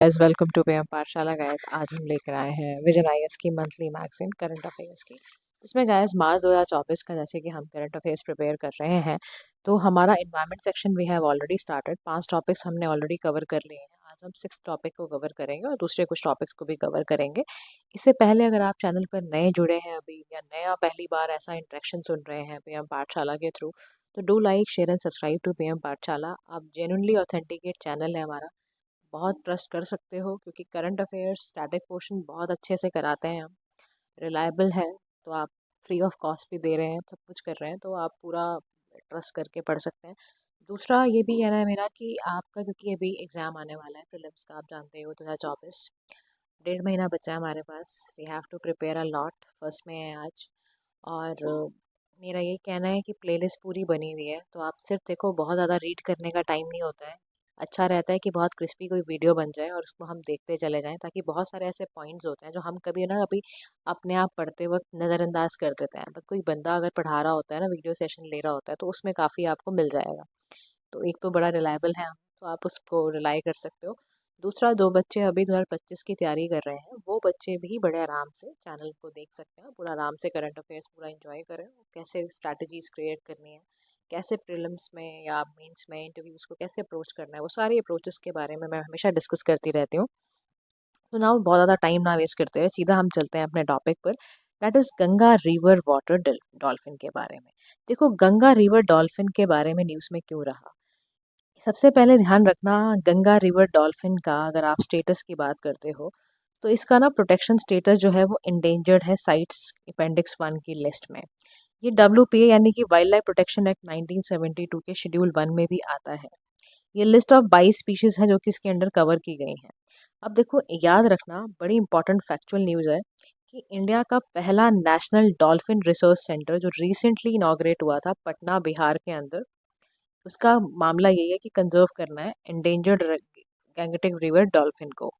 Guys welcome to PM पाठशाला। Guys आज हम लेकर आए हैं विजन आईएएस की मंथली मैगजीन करंट अफेयर्स की। इसमें गाइस मार्च 2024 का जैसे कि हम करंट अफेयर्स प्रिपेयर कर रहे हैं, तो हमारा environment section we have already started. 5 topics हमने ऑलरेडी कवर कर लिए हैं। आज हम 6th टॉपिक को कवर करेंगे और दूसरे कुछ टॉपिक्स को भी कवर करेंगे। इससे पहले अगर आप चैनल पर नए जुड़े हैं अभी या नया पहली बार ऐसा इंटरेक्शन सुन रहे हैं पीएम पाठशाला के थ्रू, तो do like share and subscribe to PM Pathshala. आप जेन्युइनली ऑथेंटिकेट चैनल है हमारा, बहुत ट्रस्ट कर सकते हो क्योंकि करंट अफेयर्स स्टैटिक पोर्शन बहुत अच्छे से कराते हैं हम। रिलायबल है, तो आप फ्री ऑफ कॉस्ट भी दे रहे हैं, सब कुछ कर रहे हैं, तो आप पूरा ट्रस्ट करके पढ़ सकते हैं। दूसरा ये भी कहना है मेरा कि आपका, क्योंकि अभी एग्ज़ाम आने वाला है प्रीलिम्स का, आप जानते हो 2024, 1.5 महीना बचा है हमारे पास। We have to prepare a lot. First में है आज। और मेरा यही कहना है कि प्लेलिस्ट पूरी बनी हुई है, तो आप सिर्फ देखो, बहुत ज़्यादा रीड करने का टाइम नहीं होता है। अच्छा रहता है कि बहुत क्रिस्पी कोई वीडियो बन जाए और उसको हम देखते चले जाएं, ताकि बहुत सारे ऐसे पॉइंट्स होते हैं जो हम कभी ना कभी अपने आप पढ़ते वक्त नज़रअंदाज कर देते हैं। बस कोई बंदा अगर पढ़ा रहा होता है ना, वीडियो सेशन ले रहा होता है, तो उसमें काफ़ी आपको मिल जाएगा। तो एक तो बड़ा रिलायबल है, तो आप उसको रिलाई कर सकते हो। दूसरा, जो बच्चे अभी 2025 की तैयारी कर रहे हैं, वो बच्चे भी बड़े आराम से चैनल को देख सकते हैं, पूरा आराम से करंट अफेयर्स पूरा एंजॉय करें। कैसे स्ट्रैटेजीज क्रिएट करनी है, कैसे प्रीलिम्स में या मेंस में इंटरव्यूज़ को कैसे अप्रोच करना है, वो सारी अप्रोचेस के बारे में मैं हमेशा डिस्कस करती रहती हूँ। तो ना बहुत ज़्यादा टाइम ना वेस्ट करते हुए सीधा हम चलते हैं अपने टॉपिक पर। That is Ganga river water dolphin के बारे में। देखो, गंगा रिवर डॉल्फिन के बारे में न्यूज़ में क्यों रहा, सबसे पहले ध्यान रखना, गंगा रिवर डॉल्फिन का अगर आप स्टेटस की बात करते हो, तो इसका ना प्रोटेक्शन स्टेटस जो है वो इंडेंजर्ड है साइट्स अपेंडिक्स 1 की लिस्ट में। ये WPA यानी कि वाइल्ड लाइफ प्रोटेक्शन एक्ट 1972 के शेड्यूल 1 में भी आता है। ये लिस्ट ऑफ 22 स्पीशीज है जो कि इसके अंडर कवर की गई हैं। अब देखो, याद रखना, बड़ी इंपॉर्टेंट फैक्चुअल न्यूज़ है कि इंडिया का पहला नेशनल डॉल्फिन रिसर्च सेंटर जो रिसेंटली इनॉग्रेट हुआ था पटना बिहार के अंदर, उसका मामला यही है कि कंजर्व करना है एंडेंजर्ड गैंगटिक रिवर डॉल्फिन को।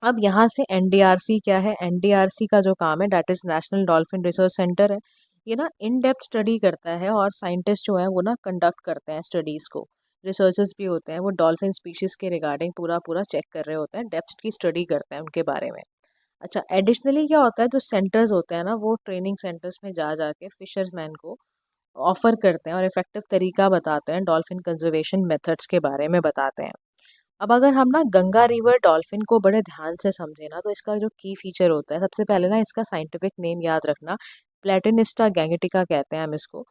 अब यहाँ से NDRC क्या है, NDRC का जो काम है that is national dolphin research centre है। ये ना इन डेप्थ स्टडी करता है और साइंटिस्ट जो है वो ना कंडक्ट करते हैं स्टडीज़ को। रिसर्चर्स भी होते हैं, वो डॉल्फिन स्पीशीज़ के रिगार्डिंग पूरा पूरा चेक कर रहे होते हैं, डेप्थ की स्टडी करते हैं उनके बारे में। अच्छा, एडिशनली क्या होता है, जो सेंटर्स होते हैं ना, वो ट्रेनिंग सेंटर्स में जा के फिशर्समैन को ऑफर करते हैं और इफेक्टिव तरीका बताते हैं, डॉल्फिन कंजर्वेशन मेथड्स के बारे में बताते हैं। अब अगर हम ना गंगा रिवर डॉल्फिन को बड़े ध्यान से समझे ना, तो इसका जो की फीचर होता है, सबसे पहले ना इसका साइंटिफिक नेम याद रखना, प्लेटिनिस्टा गैंगेटिका कहते हैं हम इसको।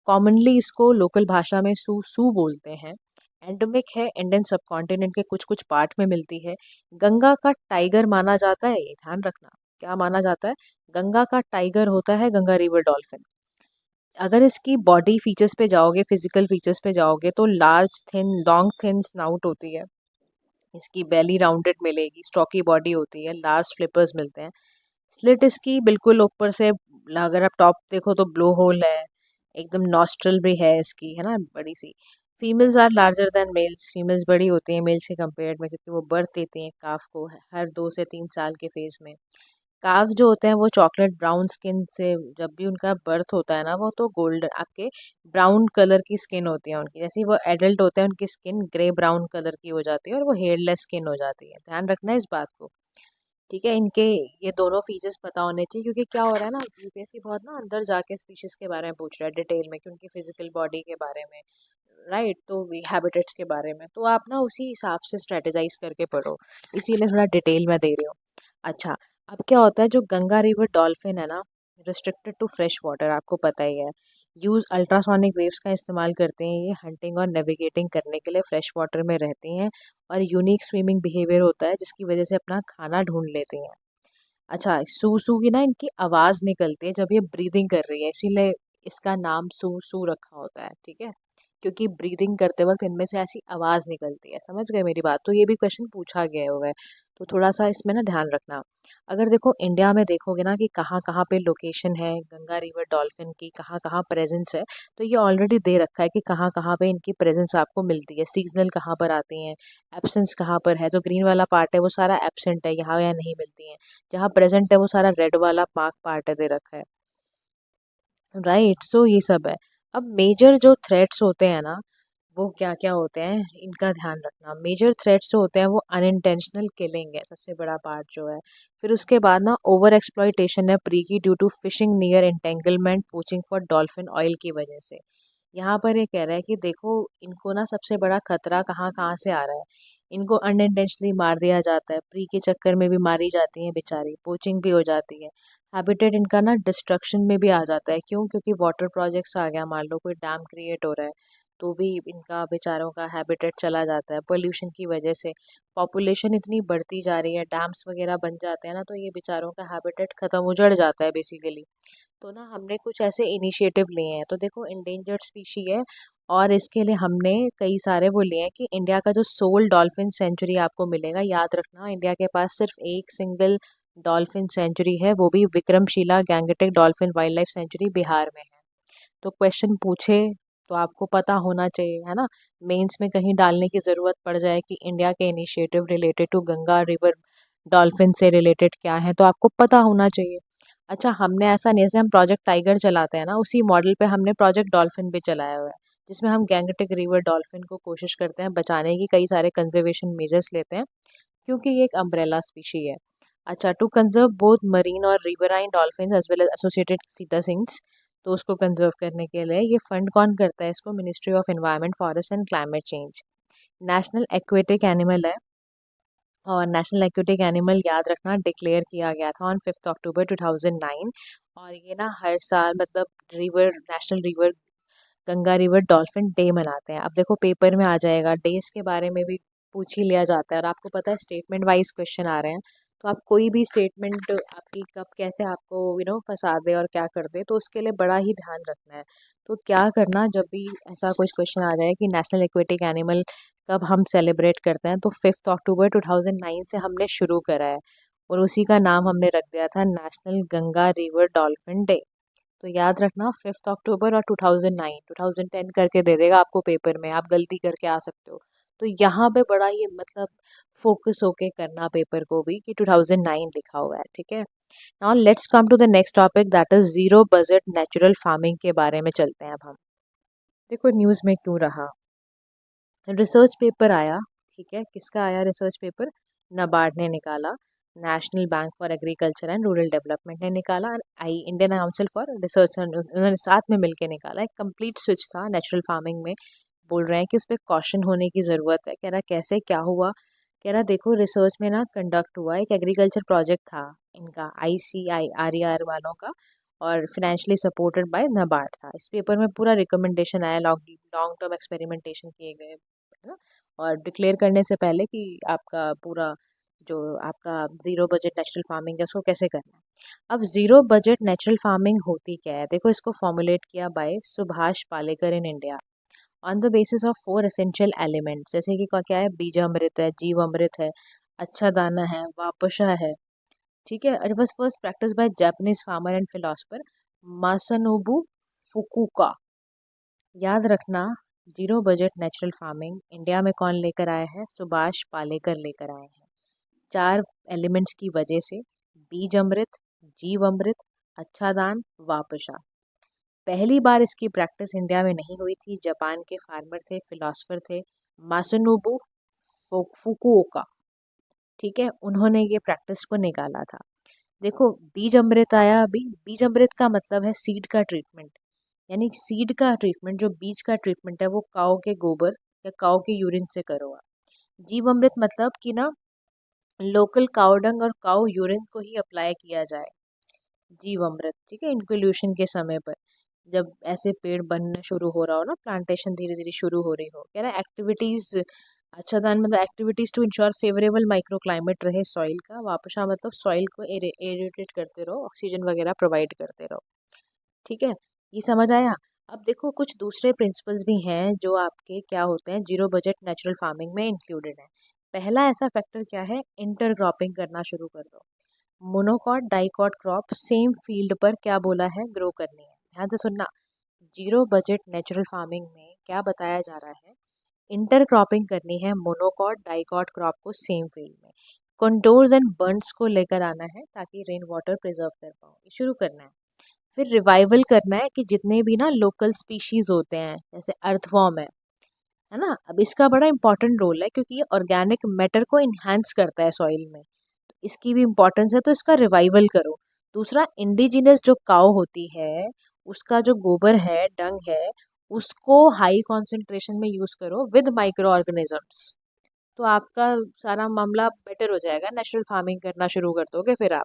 कॉमनली इसको लोकल भाषा में सू सू बोलते हैं। एंडेमिक है, इंडियन सबकॉन्टिनेंट के कुछ कुछ पार्ट में मिलती है। गंगा का टाइगर माना जाता है, ये ध्यान रखना। क्या माना जाता है? गंगा का टाइगर होता है गंगा रिवर डॉल्फिन। अगर इसकी बॉडी फीचर्स पे जाओगे, फिजिकल फीचर्स पे जाओगे, तो large thin long thin snout होती है, इसकी बेली राउंडेड मिलेगी, स्टॉकी बॉडी होती है, लार्ज फ्लिपर्स मिलते हैं। स्लिट इसकी बिल्कुल ऊपर से, अगर आप टॉप देखो तो ब्लो होल है, एकदम नॉस्ट्रल भी है इसकी, है ना, बड़ी सी। Females are larger than males, females बड़ी होती हैं मेल्स के कंपेयर में, क्योंकि वो बर्थ देती हैं काफ को हर 2 से 3 साल के फेज में। काव जो होते हैं वो चॉकलेट ब्राउन स्किन से, जब भी उनका बर्थ होता है ना, वो तो गोल्डन आपके ब्राउन कलर की स्किन होती है उनकी। जैसे ही वो एडल्ट होते हैं, उनकी स्किन ग्रे ब्राउन कलर की हो जाती है और वो हेयरलेस स्किन हो जाती है। ध्यान रखना है इस बात को, ठीक है। इनके ये दोनों फीचर्स पता होने चाहिए, क्योंकि क्या हो रहा है ना, यूपीएससी बहुत ना अंदर जाके स्पीशीज के बारे में पूछ रहा है डिटेल में, कि उनकी फिजिकल बॉडी के बारे में, राइट, तो हैबिटेट्स के बारे में, तो आप ना उसी हिसाब से स्ट्रेटेजाइज करके पढ़ो, इसीलिए थोड़ा डिटेल में दे रही हूँ। अच्छा, अब क्या होता है, जो गंगा रिवर डॉल्फिन है ना, रिस्ट्रिक्टेड टू फ्रेश वाटर, आपको पता ही है। यूज़ अल्ट्रासोनिक वेव्स का इस्तेमाल करते हैं, ये हंटिंग और नेविगेटिंग करने के लिए फ्रेश वाटर में रहती हैं, और यूनिक स्विमिंग बिहेवियर होता है जिसकी वजह से अपना खाना ढूंढ लेती हैं। अच्छा, सू सू की ना इनकी आवाज़ निकलती है जब ये ब्रीदिंग कर रही है, इसीलिए इसका नाम सू सू रखा होता है, ठीक है, क्योंकि ब्रीदिंग करते वक्त इनमें से ऐसी आवाज़ निकलती है। समझ गए मेरी बात? तो ये भी क्वेश्चन पूछा गया हुआ है, तो थोड़ा सा इसमें ना ध्यान रखना। अगर देखो इंडिया में देखोगे ना कि कहाँ कहाँ पे लोकेशन है गंगा रिवर डॉल्फिन की, कहाँ कहाँ प्रेजेंस है, तो ये ऑलरेडी दे रखा है कि कहाँ कहाँ पे इनकी प्रेजेंस आपको मिलती है, सीजनल कहाँ पर आती हैं, एब्सेंस कहाँ पर है। जो ग्रीन वाला पार्ट है वो सारा एब्सेंट है, यहाँ या नहीं मिलती हैं। जहाँ प्रेजेंट है वो सारा रेड वाला पार्क पार्ट है, दे रखा है, राइट। सो ये सब है। अब मेजर जो थ्रेट्स होते हैं ना, वो क्या क्या होते हैं इनका ध्यान रखना। मेजर थ्रेट्स जो होते हैं वो अनइंटेंशनल किलिंग है, सबसे बड़ा पार्ट जो है। फिर उसके बाद ना ओवर एक्सप्लॉइटेशन है प्री की due to fishing near entanglement poaching for dolphin oil की वजह से। यहाँ पर ये कह रहा है कि देखो इनको ना सबसे बड़ा खतरा कहाँ कहाँ से आ रहा है। इनको अनइंटेंशनली मार दिया जाता है, प्री के चक्कर में भी मारी जाती हैं बेचारी, पोचिंग भी हो जाती है। हैबिटेट इनका ना डिस्ट्रक्शन में भी आ जाता है, क्यों? क्योंकि वाटर प्रोजेक्ट्स आ गया, मान लो कोई डैम क्रिएट हो रहा है तो भी इनका बेचारों का हैबिटेट चला जाता है पोल्यूशन की वजह से। पॉपुलेशन इतनी बढ़ती जा रही है, डैम्स वगैरह बन जाते हैं ना, तो ये बेचारों का हैबिटेट खत्म उजड़ जाता है बेसिकली। तो ना हमने कुछ ऐसे इनिशिएटिव लिए हैं, तो देखो इंडेंजर्ड स्पीशी है और इसके लिए हमने कई सारे वो लिए हैं कि इंडिया का जो सोल डॉल्फिन सेंचुरी आपको मिलेगा, याद रखना इंडिया के पास सिर्फ एक सिंगल डॉल्फिन सेंचुरी है, वो भी Vikramshila Gangetic dolphin wild life sanctuary Bihar में है। तो क्वेश्चन पूछे तो आपको पता होना चाहिए, है ना। मेंस में कहीं डालने की ज़रूरत पड़ जाए कि इंडिया के initiative related to Ganga river dolphin से रिलेटेड क्या है, तो आपको पता होना चाहिए। अच्छा, हमने ऐसा नहीं, जैसे हम प्रोजेक्ट टाइगर चलाते हैं ना, उसी मॉडल पे हमने प्रोजेक्ट डॉल्फिन भी चलाया हुआ है, जिसमें हम गैंगटिक रिवर डॉल्फिन को कोशिश करते हैं बचाने की, कई सारे कंजर्वेशन मेजर्स लेते हैं, क्योंकि ये एक अम्ब्रेला स्पीशी है। अच्छा, टू कंजर्व बोथ मरीन और riverine dolphin as well as associated cetaceans, तो उसको कंजर्व करने के लिए ये फंड कौन करता है इसको? Ministry of environment forest and climate change. National aquatic animal है, और नेशनल एक्वेटिक एनिमल याद रखना डिक्लेयर किया गया था ऑन 5 अक्टूबर 2009। और ये ना हर साल मतलब river national river Ganga river dolphin day मनाते हैं। अब देखो पेपर में आ जाएगा, डेज के बारे में भी पूछ ही लिया जाता है, और आपको पता है स्टेटमेंट वाइज क्वेश्चन आ रहे हैं, तो आप कोई भी स्टेटमेंट आपकी कब कैसे आपको फंसा दे और क्या कर दे, तो उसके लिए बड़ा ही ध्यान रखना है। तो क्या करना, जब भी ऐसा कुछ क्वेश्चन आ जाए कि नेशनल एक्वेटिक एनिमल कब हम सेलिब्रेट करते हैं, तो 5 अक्टूबर 2009 से हमने शुरू करा है, और उसी का नाम हमने रख दिया था national Ganga river dolphin day. तो याद रखना 5 अक्टूबर, और 2009 2010 करके दे देगा आपको पेपर में, आप गलती करके आ सकते हो। तो यहाँ पे बड़ा ही मतलब फोकस होके करना पेपर को भी कि 2009 लिखा हुआ है, ठीक है। Now let's come to the next topic, that is zero budget natural farming के बारे में चलते हैं अब हम। देखो न्यूज़ में क्यों रहा, रिसर्च पेपर आया, ठीक है, किसका आया रिसर्च पेपर? नाबार्ड ने निकाला, national bank for agriculture and rural development ने निकाला, आई इंडियन काउंसिल फॉर रिसर्च, उन्होंने साथ में मिलकर निकाला। एक कंप्लीट स्विच था नेचुरल फार्मिंग में। बोल रहे हैं कि उस पर कॉशन होने की ज़रूरत है। कह रहा कैसे, क्या हुआ? कह रहा देखो रिसर्च में ना कंडक्ट हुआ, एक एग्रीकल्चर प्रोजेक्ट था इनका, ICIRER वालों का, और फिनेंशियली सपोर्टेड बाय नाबार्ड था। इस पेपर में पूरा रिकमेंडेशन आया, लॉन्ग लॉन्ग टर्म एक्सपेरिमेंटेशन किए गए, है ना। और डिक्लेयर करने से पहले कि आपका पूरा जो आपका ज़ीरो बजट नेचुरल फार्मिंग है उसको कैसे करना है। अब ज़ीरो बजट नेचुरल फार्मिंग होती क्या है? देखो इसको फॉर्मुलेट किया by Subhash Palekar in India on the basis of 4 essential elements, जैसे कि क्या है? बीज अमृत है, जीव अमृत है, अच्छा दाना है, वापशा है, ठीक है। It was first practice by Japanese farmer and philosopher Masanobu Fukuoka. याद रखना, zero budget natural farming India में कौन लेकर आया है? सुभाष पालेकर लेकर आए हैं, 4 एलिमेंट्स की वजह से, बीज अमृत, जीव अमृत, अच्छा दान, वापशा। पहली बार इसकी प्रैक्टिस इंडिया में नहीं हुई थी, जापान के फार्मर थे, फिलोसफर थे, मासुनोबू फुकुओका, ठीक है, उन्होंने ये प्रैक्टिस को निकाला था। देखो बीज अमृत आया अभी, बीज अमृत का मतलब है सीड का ट्रीटमेंट, यानी सीड का ट्रीटमेंट, जो बीज का ट्रीटमेंट है वो काऊ के गोबर या काऊ के यूरिन से करो आप। जीव अमृत मतलब कि ना लोकल काऊ डंग और काऊ यूरिन को ही अप्लाई किया जाए, जीव अमृत, ठीक है, इन्क्लूशन के समय पर, जब ऐसे पेड़ बनना शुरू हो रहा हो ना, प्लांटेशन धीरे धीरे शुरू हो रही हो। कह रहा है एक्टिविटीज, अच्छा दान मतलब activities to ensure favourable micro climate रहे सॉइल का, वापसा मतलब सॉइल को एरेटेट करते रहो, ऑक्सीजन वगैरह प्रोवाइड करते रहो, ठीक है। ये समझ आया? अब देखो कुछ दूसरे प्रिंसिपल्स भी हैं जो आपके क्या होते हैं, जीरो बजट नेचुरल फार्मिंग में इंक्लूडेड है। पहला ऐसा फैक्टर क्या है? इंटरक्रॉपिंग करना शुरू कर दो। Monocot dicot crop same field पर क्या बोला है? ग्रो करनी है। ध्यान से सुनना, जीरो बजट नेचुरल फार्मिंग में क्या बताया जा रहा है? इंटरक्रॉपिंग करनी है मोनोकॉट डाइकॉट क्रॉप को सेम फील्ड में। कंटोर्स एंड बर्ड्स को लेकर आना है ताकि रेन वाटर प्रिजर्व कर पाओ, ये शुरू करना है। फिर रिवाइवल करना है कि जितने भी ना लोकल स्पीशीज होते हैं, जैसे अर्थवॉर्म है है ना। अब इसका बड़ा इंपॉर्टेंट रोल है क्योंकि ये ऑर्गेनिक मैटर को इन्हांस करता है सॉइल में, तो इसकी भी इम्पोर्टेंस है, तो इसका रिवाइवल करो। दूसरा, इंडिजिनस जो काव होती है उसका जो गोबर है, डंग है, उसको हाई कॉन्सेंट्रेशन में यूज़ करो विद माइक्रो ऑर्गेनिजम्स, तो आपका सारा मामला बेटर हो जाएगा, नेचुरल फार्मिंग करना शुरू कर दोगे फिर आप।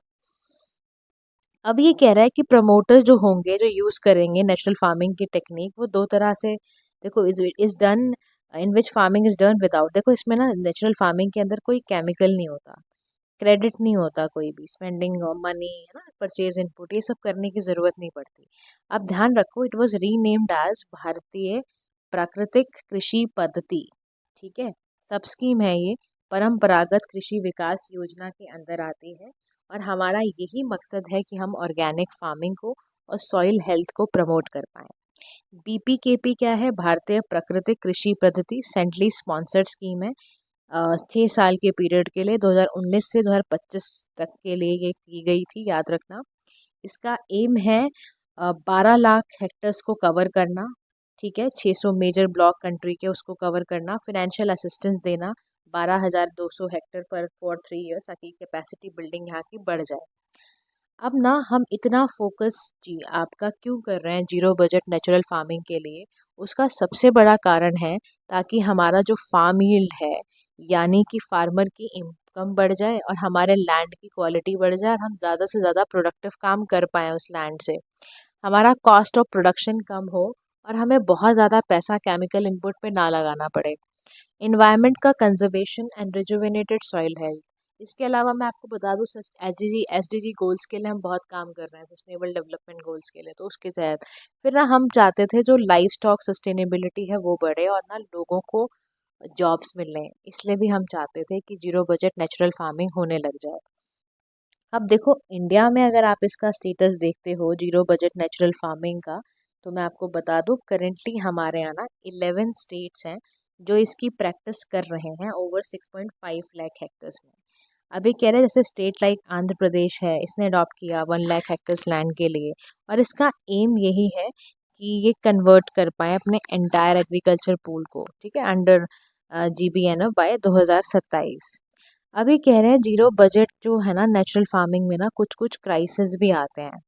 अब ये कह रहा है कि प्रमोटर्स जो होंगे, जो यूज़ करेंगे नेचुरल फार्मिंग की टेक्निक, वो दो तरह से, देखो, is done in which farming is done without, देखो इसमें ना नेचुरल फार्मिंग के अंदर कोई केमिकल नहीं होता, क्रेडिट नहीं होता, कोई भी स्पेंडिंग मनी, है ना, परचेज इनपुट, ये सब करने की ज़रूरत नहीं पड़ती। अब ध्यान रखो, इट वाज रीनेम्ड एज भारतीय प्राकृतिक कृषि पद्धति, ठीक है, सब स्कीम है ये, परंपरागत कृषि विकास योजना के अंदर आती है, और हमारा यही मकसद है कि हम ऑर्गेनिक फार्मिंग को और सॉइल हेल्थ को प्रमोट कर पाएँ। बीपीकेपी क्या है? भारतीय प्राकृतिक कृषि पद्धति, सेंट्रली स्पॉन्सर्ड स्कीम है। 6 साल के पीरियड के लिए 2019 से 2025 तक के लिए ये की गई थी, याद रखना। इसका एम है 12 लाख हेक्टर्स को कवर करना, ठीक है, 600 मेजर ब्लॉक कंट्री के उसको कवर करना, फाइनेंशियल असिस्टेंस देना 12,200 हेक्टर पर फॉर 3 ईयर्स, ताकि कैपेसिटी बिल्डिंग यहाँ की बढ़ जाए। अब ना हम इतना फोकस जी आपका क्यों कर रहे हैं जीरो बजट नेचुरल फार्मिंग के लिए, उसका सबसे बड़ा कारण है ताकि हमारा जो फार्म यील्ड है, यानी कि फार्मर की इनकम बढ़ जाए और हमारे लैंड की क्वालिटी बढ़ जाए और हम ज़्यादा से ज़्यादा प्रोडक्टिव काम कर पाएँ उस लैंड से, हमारा कॉस्ट ऑफ प्रोडक्शन कम हो और हमें बहुत ज़्यादा पैसा केमिकल इनपुट पे ना लगाना पड़े। इन्वायरमेंट का conservation and rejuvenated soil health. इसके अलावा मैं आपको बता दूँ, एसडीजी गोल्स के लिए हम बहुत काम कर रहे हैं, सस्टेनेबल डेवलपमेंट गोल्स के लिए, तो उसके तहत फिर ना हम चाहते थे जो लाइफ स्टॉक सस्टेनेबिलिटी है वो बढ़े और ना लोगों को जॉब्स मिलें, इसलिए भी हम चाहते थे कि जीरो बजट नेचुरल फार्मिंग होने लग जाए। अब देखो, इंडिया में अगर आप इसका स्टेटस देखते हो जीरो बजट नेचुरल फार्मिंग का, तो मैं आपको बता दूं, करेंटली हमारे यहाँ ना 11 स्टेट्स हैं जो इसकी प्रैक्टिस कर रहे हैं ओवर 6.5 लाख हेक्टर्स में। अभी कह रहे हैं जैसे स्टेट लाइक आंध्र प्रदेश है, इसने अडॉप्ट किया 1 लाख हेक्टर्स लैंड के लिए, और इसका एम यही है कि ये कन्वर्ट कर पाए अपने एंटायर एग्रीकल्चर पूल को, ठीक है, अंडर GBNF बाय 2027। अभी कह रहे हैं जीरो बजट जो है ना नेचुरल फार्मिंग में ना कुछ कुछ क्राइसिस भी आते हैं,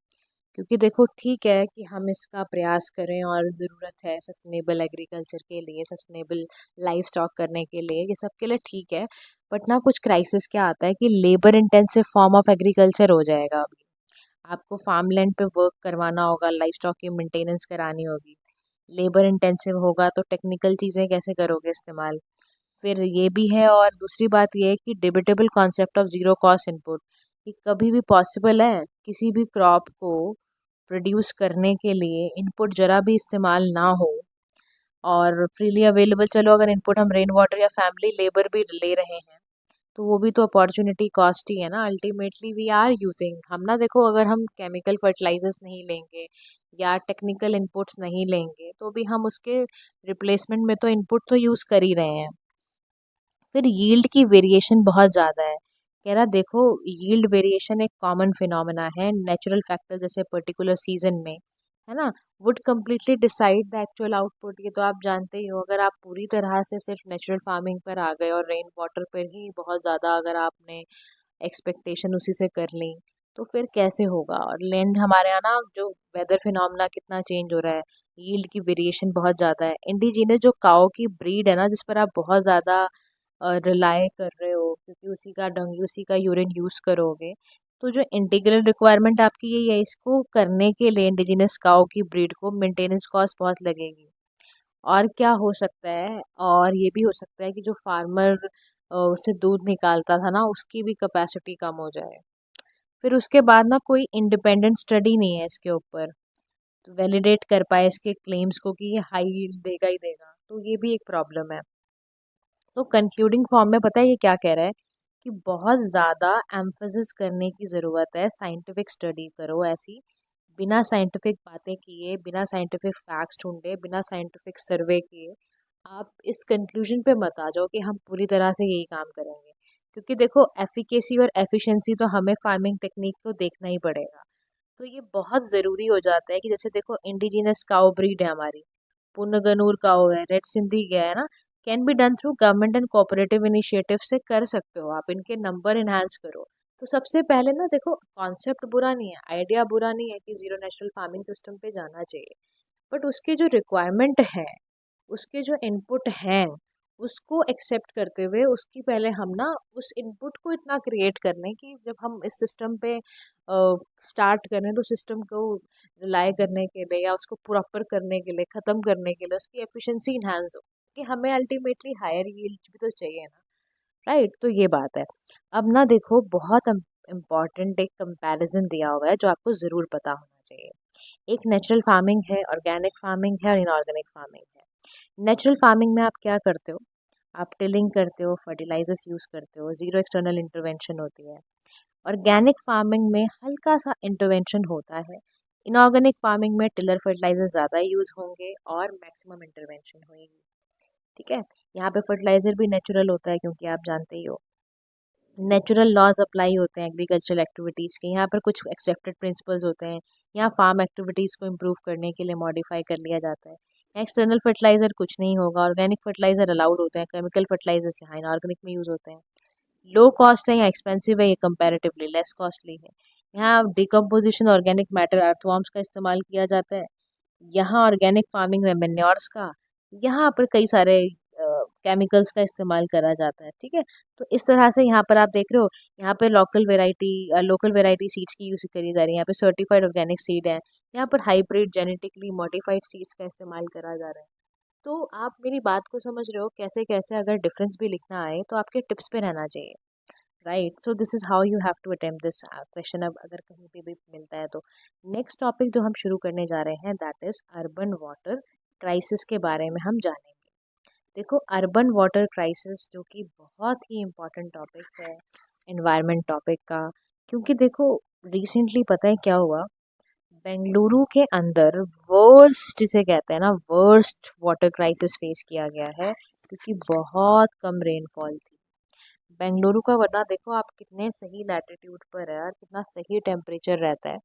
क्योंकि देखो, ठीक है कि हम इसका प्रयास करें और ज़रूरत है सस्टेनेबल एग्रीकल्चर के लिए, सस्टेनेबल लाइफ स्टॉक करने के लिए, ये सब के लिए ठीक है, बट ना कुछ क्राइसिस क्या आता है कि labour intensive form of agriculture हो जाएगा अभी, आपको फार्म लैंड पे वर्क करवाना होगा, लाइफ स्टॉक की मेंटेनेंस करानी होगी, लेबर इंटेंसिव होगा तो टेक्निकल चीज़ें कैसे करोगे इस्तेमाल, फिर ये भी है, और दूसरी बात ये है कि debatable concept of zero cost input, कि कभी भी पॉसिबल है किसी भी क्रॉप को प्रोड्यूस करने के लिए इनपुट जरा भी इस्तेमाल ना हो, और फ्रीली अवेलेबल, चलो अगर इनपुट हम रेन वाटर या फैमिली लेबर भी ले रहे हैं तो वो भी तो अपॉर्चुनिटी कॉस्ट ही है ना, अल्टीमेटली वी आर यूजिंग, हम ना देखो, अगर हम केमिकल फर्टिलाइजर्स नहीं लेंगे या टेक्निकल इनपुट्स नहीं लेंगे तो भी हम उसके रिप्लेसमेंट में तो इनपुट तो यूज़ कर ही रहे हैं। फिर यील्ड की वेरिएशन बहुत ज़्यादा है, कह रहा देखो, यील्ड वेरिएशन एक कॉमन फिनोमेना है, नेचुरल फैक्टर जैसे पर्टिकुलर सीजन में, है ना, would completely decide the actual output, ये तो आप जानते ही हो। अगर आप पूरी तरह से सिर्फ नेचुरल फार्मिंग पर आ गए और रेन वाटर पर ही बहुत ज़्यादा अगर आपने एक्सपेक्टेशन उसी से कर ली, तो फिर कैसे होगा। और लैंड हमारे यहाँ ना जो वेदर फिनोमेना कितना चेंज हो रहा है, यील्ड की वेरिएशन बहुत ज़्यादा है, इंडिजिनस जो काओ की ब्रीड है ना, जिस पर आप बहुत ज़्यादा रिलाय कर रहे हो, क्योंकि उसी का डंग, उसी का यूरिन यूज़ करोगे, तो जो इंटीग्रल रिक्वायरमेंट आपकी यही है, इसको करने के लिए इंडिजिनस काओ की ब्रीड को मेंटेनेंस कॉस्ट बहुत लगेगी। और क्या हो सकता है, और ये भी हो सकता है कि जो फार्मर उससे दूध निकालता था ना, उसकी भी कैपेसिटी कम हो जाए। फिर उसके बाद ना कोई इंडिपेंडेंट स्टडी नहीं है इसके ऊपर, तो वैलिडेट कर पाए इसके क्लेम्स को कि ये हाई यील्ड देगा ही देगा, तो ये भी एक प्रॉब्लम है। तो कंक्लूडिंग फॉर्म में पता है ये क्या कह रहा है, कि बहुत ज़्यादा एम्फेसिस करने की ज़रूरत है, साइंटिफिक स्टडी करो ऐसी, बिना साइंटिफिक बातें किए, बिना साइंटिफिक फैक्ट्स ढूंढे, बिना साइंटिफिक सर्वे किए आप इस कंक्लूजन पे मत आ जाओ कि हम पूरी तरह से यही काम करेंगे, क्योंकि देखो, एफिकेसी और एफिशिएंसी तो हमें फार्मिंग टेक्निक को देखना ही पड़ेगा। तो ये बहुत ज़रूरी हो जाता है कि जैसे देखो, इंडिजिनस काओ ब्रीड है हमारी, पुनगनूर काओ है, रेड सिंधी गया है ना, can be done through government and cooperative initiative से कर सकते हो आप, इनके नंबर इन्हांस करो। तो सबसे पहले ना देखो, कॉन्सेप्ट बुरा नहीं है, आइडिया बुरा नहीं है कि जीरो नेचुरल फार्मिंग सिस्टम पे जाना चाहिए, बट उसके जो रिक्वायरमेंट है, उसके जो इनपुट हैं, उसको एक्सेप्ट करते हुए उसकी पहले हम ना उस इनपुट को इतना क्रिएट करने कि जब हम इस सिस्टम पे स्टार्ट करें तो सिस्टम को रिलाय करने के लिए या उसको प्रॉपर करने के लिए, ख़त्म करने के लिए उसकी एफिशिएंसी इन्हांस हो, कि हमें अल्टीमेटली हायर यील्ड भी तो चाहिए ना, राइट। तो ये बात है। अब ना देखो, बहुत इम्पॉर्टेंट एक कंपैरिजन दिया हुआ है जो आपको ज़रूर पता होना चाहिए। एक नेचुरल फार्मिंग है, ऑर्गेनिक फार्मिंग है और इनऑर्गेनिक फार्मिंग है। नेचुरल फार्मिंग में आप क्या करते हो? आप टिलिंग करते हो, फर्टिलाइजर्स यूज़ करते हो, ज़ीरो एक्सटर्नल इंटरवेंशन होती है। ऑर्गेनिक फार्मिंग में हल्का सा इंटरवेंशन होता है। इनऑर्गेनिक फार्मिंग में टिलर फर्टिलाइजर ज़्यादा यूज़ होंगे और मैक्सिमम इंटरवेंशन होगी। ठीक है। यहाँ पे फर्टिलाइजर भी नेचुरल होता है, क्योंकि आप जानते ही हो नेचुरल लॉज अप्लाई होते हैं एग्रीकल्चरल एक्टिविटीज़ के। यहाँ पर कुछ एक्सेप्टेड प्रिंसिपल्स होते हैं, यहाँ फार्म एक्टिविटीज़ को इम्प्रूव करने के लिए मॉडिफाई कर लिया जाता है। एक्सटर्नल फर्टिलाइज़र कुछ नहीं होगा, ऑर्गेनिक फर्टिलाइज़र अलाउड होते हैं, केमिकल फर्टिलाइजर्स यहाँ इनऑर्गेनिक में यूज़ होते हैं। लो कॉस्ट है या एक्सपेंसिव है, ये कंपैरेटिवली लेस कॉस्टली है। यहाँ डिकम्पोजिशन ऑर्गेनिक मैटर अर्थवॉर्म्स का इस्तेमाल किया जाता है। यहाँ ऑर्गेनिक फार्मिंग में मेन्योर्स का, यहाँ पर कई सारे केमिकल्स का इस्तेमाल करा जाता है। ठीक है। तो इस तरह से यहाँ पर आप देख रहे हो, यहाँ पे लोकल वेराइटी सीड्स की यूज़ करी जा रही है। यहाँ पे सर्टिफाइड ऑर्गेनिक सीड है, यहाँ पर हाइब्रिड जेनेटिकली मॉडिफाइड सीड्स का इस्तेमाल करा जा रहा है। तो आप मेरी बात को समझ रहे हो, कैसे कैसे अगर डिफरेंस भी लिखना आए तो आपके टिप्स पे रहना चाहिए, right. So this is how you have to attempt this question, अब अगर कहीं पे भी मिलता है तो। नेक्स्ट टॉपिक जो हम शुरू करने जा रहे हैं, that is urban water crisis के बारे में हम जानेंगे। देखो, अर्बन वाटर क्राइसिस जो कि बहुत ही इम्पोर्टेंट टॉपिक है एनवायरनमेंट टॉपिक का, क्योंकि देखो रिसेंटली पता है क्या हुआ, बेंगलुरु के अंदर वर्स्ट जिसे कहते हैं ना, वर्स्ट वाटर क्राइसिस फेस किया गया है, क्योंकि बहुत कम रेनफॉल थी बेंगलुरु का। वरना देखो आप कितने सही लैटिट्यूड पर है यार, कितना सही टेम्परेचर रहता है,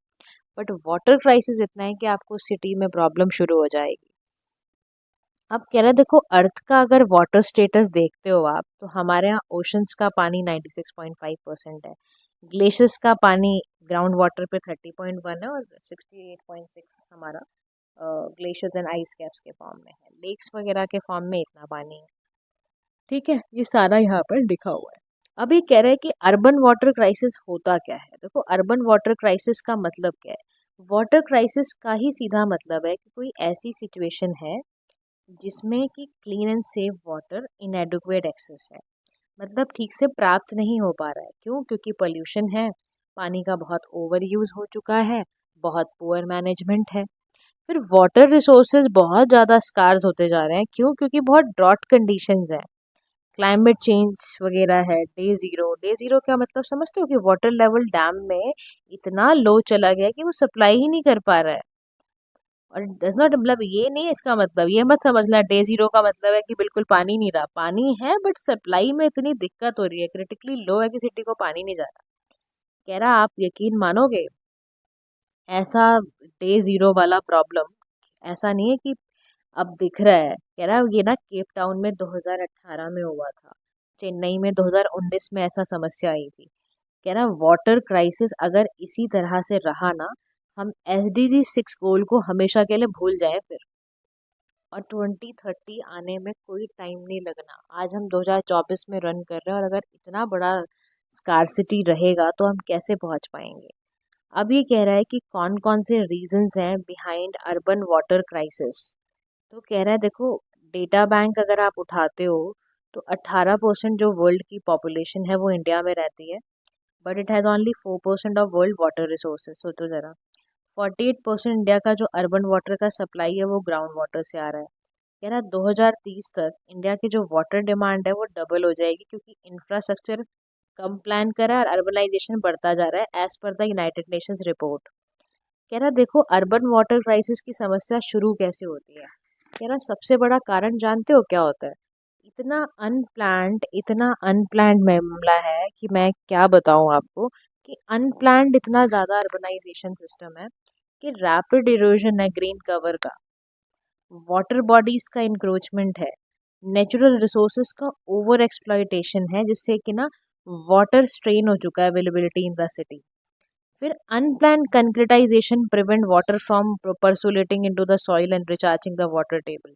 बट वाटर क्राइसिस इतना है कि आपको सिटी में प्रॉब्लम शुरू हो जाएगी। अब कह रहे हैं, देखो अर्थ का अगर वाटर स्टेटस देखते हो आप, तो हमारे यहाँ ओशंस का पानी 96.5% है, ग्लेशियर्स का पानी ग्राउंड वाटर पे 30.1 है, और 68.6 हमारा ग्लेशियर्स एंड आइस कैप्स के फॉर्म में है। लेक्स वगैरह के फॉर्म में इतना पानी है। ठीक है, ये सारा यहाँ पर लिखा हुआ है। अब ये कह रहे हैं कि अर्बन वाटर क्राइसिस होता क्या है। देखो, अर्बन वाटर क्राइसिस का मतलब क्या है? वाटर क्राइसिस का ही सीधा मतलब है कि कोई ऐसी सिचुएशन है जिसमें कि clean and safe water inadequate access है, मतलब ठीक से प्राप्त नहीं हो पा रहा है। क्यों? क्योंकि पोल्यूशन है, पानी का बहुत ओवर यूज़ हो चुका है, बहुत पुअर मैनेजमेंट है। फिर वाटर रिसोर्सेज बहुत ज़्यादा स्कार्स होते जा रहे हैं। क्यों? क्योंकि बहुत ड्रॉट कंडीशंस हैं, क्लाइमेट चेंज वगैरह है। डे ज़ीरो क्या मतलब समझते हो? कि वाटर लेवल डैम में इतना लो चला गया कि वो सप्लाई ही नहीं कर पा रहा है। और डज नॉट, मतलब ये नहीं है इसका मतलब, ये मत समझना डे 0 का मतलब है कि बिल्कुल पानी नहीं रहा, पानी है बट सप्लाई में इतनी दिक्कत हो रही है, क्रिटिकली लो है कि सिटी को पानी नहीं जा रहा। कह रहा आप यकीन मानोगे, ऐसा डे 0 वाला प्रॉब्लम ऐसा नहीं है कि अब दिख रहा है। कह रहा ये ना केप टाउन में 2018 में हुआ था, चेन्नई में 2019 में ऐसा समस्या आई थी। कह रहा वाटर क्राइसिस अगर इसी तरह से रहा ना, हम SDG 6 गोल को हमेशा के लिए भूल जाएं फिर, और 2030 आने में कोई टाइम नहीं लगना। आज हम 2024 में रन कर रहे हैं, और अगर इतना बड़ा स्कार्सिटी रहेगा तो हम कैसे पहुंच पाएंगे। अब ये कह रहा है कि कौन कौन से रीजंस हैं बिहाइंड अर्बन वाटर क्राइसिस। तो कह रहा है देखो, डेटा बैंक अगर आप उठाते हो तो 18% जो वर्ल्ड की पॉपुलेशन है वो इंडिया में रहती है, but it has only 4% of world water resources. सोचो ज़रा, 48% इंडिया का जो अर्बन वाटर का सप्लाई है वो ग्राउंड वाटर से आ रहा है। कह रहा 2030 तक इंडिया की जो वाटर डिमांड है वो डबल हो जाएगी, क्योंकि इंफ्रास्ट्रक्चर कम प्लान करा है और अर्बनाइजेशन बढ़ता जा रहा है, as per the United Nations report. कह रहा देखो, अर्बन वाटर क्राइसिस की समस्या शुरू कैसे होती है। कह रहा सबसे बड़ा कारण जानते हो क्या होता है? इतना अनप्लान्ड मामला है कि मैं क्या बताऊं आपको, कि अनप्लान्ड इतना ज़्यादा अर्बनाइजेशन सिस्टम है कि रैपिड इरोजन है ग्रीन कवर का, वाटर बॉडीज का इंक्रोचमेंट है, नेचुरल रिसोर्सेज का ओवर एक्सप्लॉयटेशन है, जिससे कि ना वाटर स्ट्रेन हो चुका है अवेलेबिलिटी इन द सिटी। फिर unplanned concretization prevent water from percolating into the soil and recharging the water table.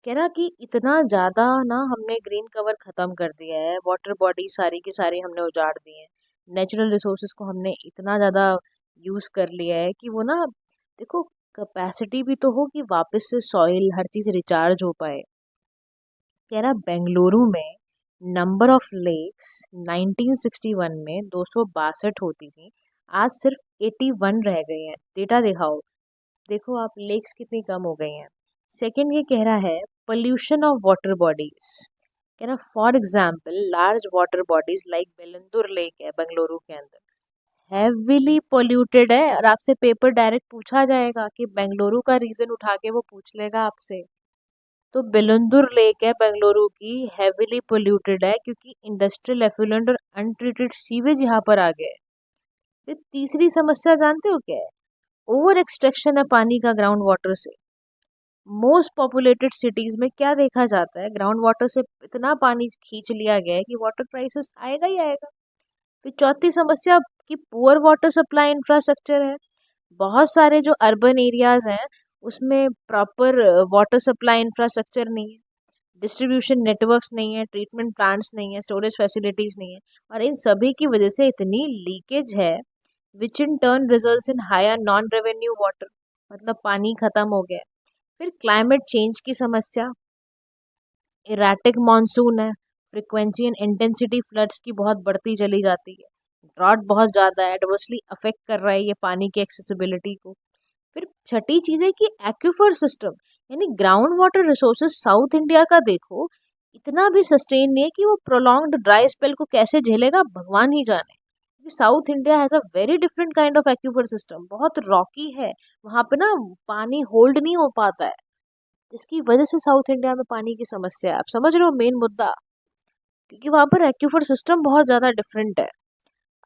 कह रहा कि इतना ज़्यादा ना हमने ग्रीन कवर ख़त्म कर दिया है, वाटर बॉडी सारी की सारी हमने उजाड़ दी हैं, नेचुरल रिसोर्सेज को हमने इतना ज़्यादा यूज़ कर लिया है कि वो ना, देखो, कैपेसिटी भी तो हो कि वापस से सॉइल हर चीज़ रिचार्ज हो पाए। कह रहा बेंगलुरु में नंबर ऑफ लेक्स 1961 में 262 होती थी, आज सिर्फ 81 रह गई हैं। डेटा दिखाओ, देखो आप लेक्स कितनी कम हो गई हैं। सेकंड ये कह रहा है पोल्यूशन ऑफ वाटर बॉडीज। कह रहा for example large water bodies like Bellandur lake है बेंगलुरु के अंदर, हैवीली पोल्यूटेड है। और आपसे पेपर डायरेक्ट पूछा जाएगा कि बेंगलुरु का रीजन उठा के वो पूछ लेगा आपसे। तो बेलंदुर लेक है बेंगलुरु की, हैवीली पोल्यूटेड है क्योंकि इंडस्ट्रियल एफ्लुएंट और अनट्रीटेड सीवेज यहाँ पर आ गए। फिर तीसरी समस्या जानते हो क्या है? ओवर एक्सट्रैक्शन है पानी का ग्राउंड वाटर से। मोस्ट पॉपुलेटेड सिटीज में क्या देखा जाता है, ग्राउंड वाटर से इतना पानी खींच लिया गया है कि वाटर क्राइसिस आएगा ही आएगा। फिर चौथी समस्या कि पुअर वाटर सप्लाई इंफ्रास्ट्रक्चर है। बहुत सारे जो अर्बन एरियाज हैं उसमें प्रॉपर वाटर सप्लाई इंफ्रास्ट्रक्चर नहीं है, डिस्ट्रीब्यूशन नेटवर्क्स नहीं है, ट्रीटमेंट प्लांट्स नहीं है, स्टोरेज फैसिलिटीज नहीं है। और इन सभी की वजह से इतनी लीकेज है which in turn results in higher non revenue water, मतलब पानी खत्म हो गया है। फिर क्लाइमेट चेंज की समस्या, इराटिक मानसून है, फ्रिक्वेंसी एंड इंटेंसिटी फ्लड्स की बहुत बढ़ती चली जाती है, ड्रॉट बहुत ज़्यादा एडवर्सली अफेक्ट कर रहा है ये पानी की एक्सेसिबिलिटी को। फिर छठी चीज़ है कि एक्यूफर सिस्टम, यानी ground water resources south India का देखो इतना भी सस्टेन नहीं है कि वो प्रोलॉन्ग्ड ड्राई स्पेल को कैसे झेलेगा भगवान ही जाने। South India has a very different kind of aquifer system, बहुत रॉकी है, वहाँ पे ना पानी होल्ड नहीं हो पाता है, जिसकी वजह से साउथ इंडिया में पानी की समस्या है। आप समझ रहे हो मेन मुद्दा, क्योंकि वहाँ पर एक्यूफर सिस्टम बहुत ज़्यादा डिफरेंट है।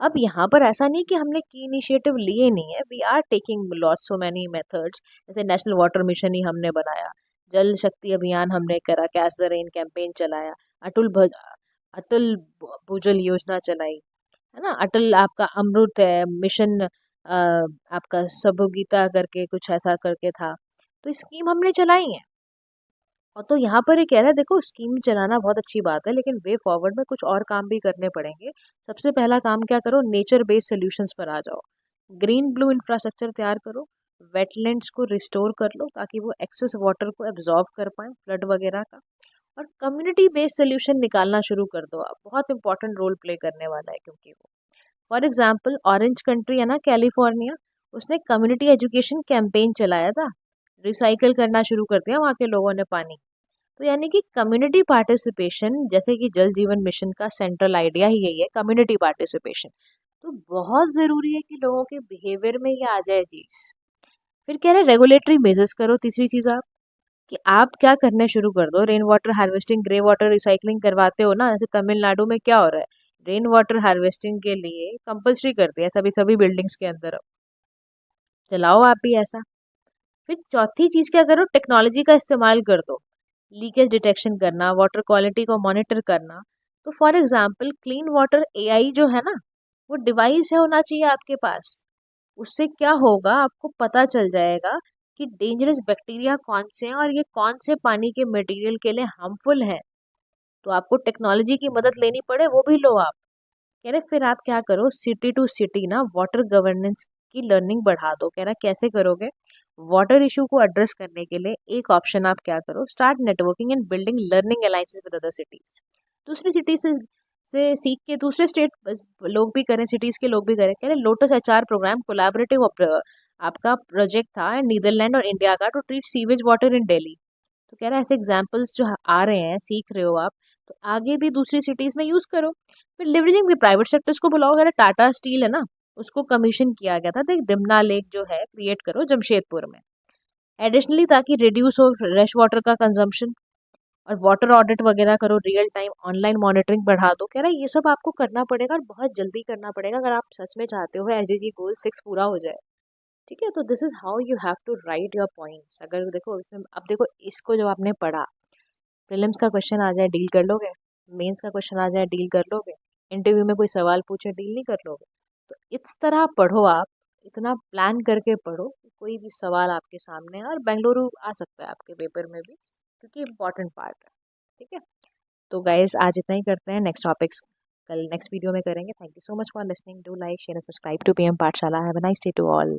अब यहाँ पर ऐसा नहीं कि हमने की इनिशिएटिव लिए नहीं है, we are taking lots so many methods. जैसे नेशनल वाटर मिशन ही हमने बनाया, जल शक्ति अभियान हमने करा, कैच द रेन कैंपेन चलाया, अटल भूजल योजना चलाई, है ना, अटल आपका अमृत है मिशन, आपका सबुगीता करके कुछ ऐसा करके था। तो स्कीम हमने चलाई है। और तो यहाँ पर ये कह रहा है, देखो स्कीम चलाना बहुत अच्छी बात है, लेकिन वे फॉरवर्ड में कुछ और काम भी करने पड़ेंगे। सबसे पहला काम क्या करो, नेचर बेस्ड सोल्यूशंस पर आ जाओ। ग्रीन ब्लू इंफ्रास्ट्रक्चर तैयार करो, वेटलैंड्स को रिस्टोर कर लो ताकि वो एक्सेस वाटर को एब्जॉर्ब कर पाए फ्लड वगैरह का। और कम्युनिटी बेस्ड सोल्यूशन निकालना शुरू कर दो आप, बहुत इंपॉर्टेंट रोल प्ले करने वाला है, क्योंकि वो फॉर एग्जाम्पल ऑरेंज कंट्री है ना कैलिफोर्निया, उसने कम्युनिटी एजुकेशन कैंपेन चलाया था, रिसाइकल करना शुरू कर दिया वहाँ के लोगों ने पानी। तो यानी कि कम्युनिटी पार्टिसिपेशन, जैसे कि जल जीवन मिशन का सेंट्रल आइडिया ही यही है, कम्युनिटी पार्टिसिपेशन। तो बहुत ज़रूरी है कि लोगों के बिहेवियर में ये आ जाए चीज़। फिर कह रहे रेगुलेटरी मेजर्स करो, तीसरी चीज़ आप, कि आप क्या करने शुरू कर दो, rain water harvesting, grey water recycling करवाते हो ना, जैसे तमिलनाडु में क्या हो रहा है, रेन वाटर हार्वेस्टिंग के लिए कंपल्सरी कर दिया सभी सभी बिल्डिंग्स के अंदर, चलाओ आप भी ऐसा। फिर चौथी चीज़ क्या करो, टेक्नोलॉजी का इस्तेमाल कर दो, लीकेज डिटेक्शन करना, वाटर क्वालिटी को मॉनिटर करना। तो for example clean water AI जो है ना, वो डिवाइस है होना चाहिए आपके पास। उससे क्या होगा, आपको पता चल जाएगा कि डेंजरस बैक्टीरिया कौन से हैं और ये कौन से पानी के मटेरियल के लिए हार्मफुल है। तो आपको टेक्नोलॉजी की मदद लेनी पड़े वो भी लो आप। कह रहे फिर आप क्या करो, सिटी टू सिटी ना वाटर गवर्नेंस की लर्निंग बढ़ा दो। कह रहा कैसे करोगे, वाटर इशू को एड्रेस करने के लिए एक ऑप्शन आप क्या करो, start networking and building learning alliances with other cities. दूसरी सिटी से सीख के दूसरे स्टेट लोग भी करें, सिटीज के लोग भी करें। कह रहे लोटस एचआर प्रोग्राम कोलैबोरेटिव आपका प्रोजेक्ट था नीदरलैंड और इंडिया का, to treat sewage water in Delhi. तो कह रहा है ऐसे एग्जाम्पल्स जो आ रहे हैं, सीख रहे हो आप, तो आगे भी दूसरी सिटीज में यूज करो। फिर लिवरेजिंग द प्राइवेट सेक्टर्स को बुलाओ। कह रहा टाटा स्टील है ना, उसको कमीशन किया गया था, तो एक दिमना लेक जो है क्रिएट करो जमशेदपुर में, एडिशनली ताकि रिड्यूस हो फ्रेश वाटर का कंजम्पशन। और वाटर ऑडिट वगैरह करो, रियल टाइम ऑनलाइन मॉनिटरिंग बढ़ा दो। कह रहा है ये सब आपको करना पड़ेगा और बहुत जल्दी करना पड़ेगा अगर आप सच में चाहते हो एसडीजी गोल 6 पूरा हो जाए। ठीक है, तो this is how you have to write your points. अगर देखो इसमें अब देखो इसको जब आपने पढ़ा, प्रीलिम्स का क्वेश्चन आ जाए डील कर लोगे, मेंस का क्वेश्चन आ जाए डील कर लोगे, इंटरव्यू में कोई सवाल पूछे डील नहीं कर लोगे। तो इस तरह पढ़ो आप, इतना प्लान करके पढ़ो कि कोई भी सवाल आपके सामने है, और बेंगलुरु आ सकता है आपके पेपर में भी, क्योंकि इम्पोर्टेंट पार्ट है। ठीक है, तो गाइज आज इतना ही करते हैं, नेक्स्ट टॉपिक्स कल नेक्स्ट वीडियो में करेंगे। Thank you so much for listening, do like share subscribe to PM Pathshala. Have a nice day to all.